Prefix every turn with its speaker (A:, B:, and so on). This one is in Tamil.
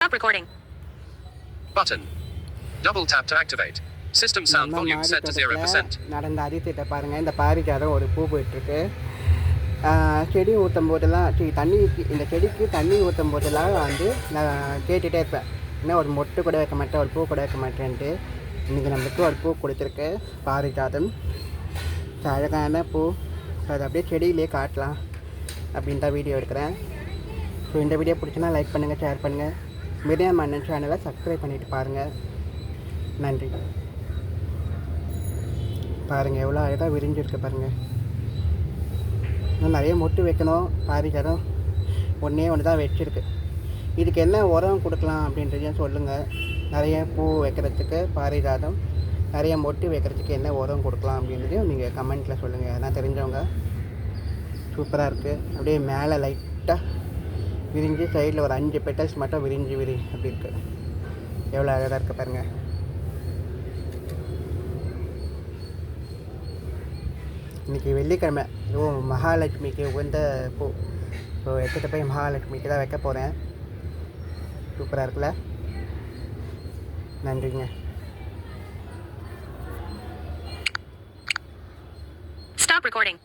A: Stop recording.
B: Button. Double tap to activate. System sound volume set to 0%.
C: நடந்த அதிசயத்தை பாருங்கள். இந்த பாரிஜாதம் ஒரு பூ போயிட்டுருக்கு. செடி ஊற்றும் போதெல்லாம் இந்த செடிக்கு தண்ணி ஊற்றும் போதெல்லாம் வந்து நான் கேட்டுகிட்டே இருப்பேன். இன்னும் ஒரு மொட்டு கூட வைக்க மாட்டேன், ஒரு பூ கூட வைக்க மாட்டேன்ட்டு. இன்றைக்கி நம்மளுக்கு ஒரு பூ கொடுத்துருக்கு, பாரிஜாதம். அழகான பூ. அது அப்படியே செடியிலே காட்டலாம் அப்படின்னு தான் வீடியோ எடுக்கிறேன். ஸோ இந்த வீடியோ பிடிச்சினா லைக் பண்ணுங்கள், ஷேர் பண்ணுங்கள். மிரியம் அண்ணன் சேனலை சப்ஸ்கிரைப் பண்ணிவிட்டு பாருங்கள். நன்றி. பாருங்கள் எவ்வளோ அழகாக விரிஞ்சிருக்கு பாருங்கள். இன்னும் நிறைய மொட்டு வைக்கணும். பாரிஜாதம் ஒன்றே ஒன்று தான் வச்சுருக்கு. இதுக்கு என்ன உரம் கொடுக்கலாம் அப்படின்றதையும் சொல்லுங்கள். நிறைய பூ வைக்கிறதுக்கு பாரிஜாதம், நிறைய மொட்டு வைக்கிறதுக்கு என்ன உரம் கொடுக்கலாம் அப்படின்றதையும் நீங்கள் கமெண்ட்டில் சொல்லுங்கள். எதனா தெரிஞ்சவங்க. சூப்பராக இருக்குது. அப்படியே மேலே லைட்டாக விரிஞ்சு சைடில் ஒரு 5 பெட்டல்ஸ் மட்டும் விரிஞ்சு அப்படி இருக்குது. எவ்வளோ அழகாக இருக்குது பாருங்கள். இன்றைக்கி வெள்ளிக்கிழமை, மகாலட்சுமிக்கு உகந்த பூ. ஸோ எடுத்துகிட்டு போய் மகாலட்சுமிக்கு தான் வைக்க போகிறேன். சூப்பராக இருக்குல்ல? நன்றிங்க.
A: Stop recording.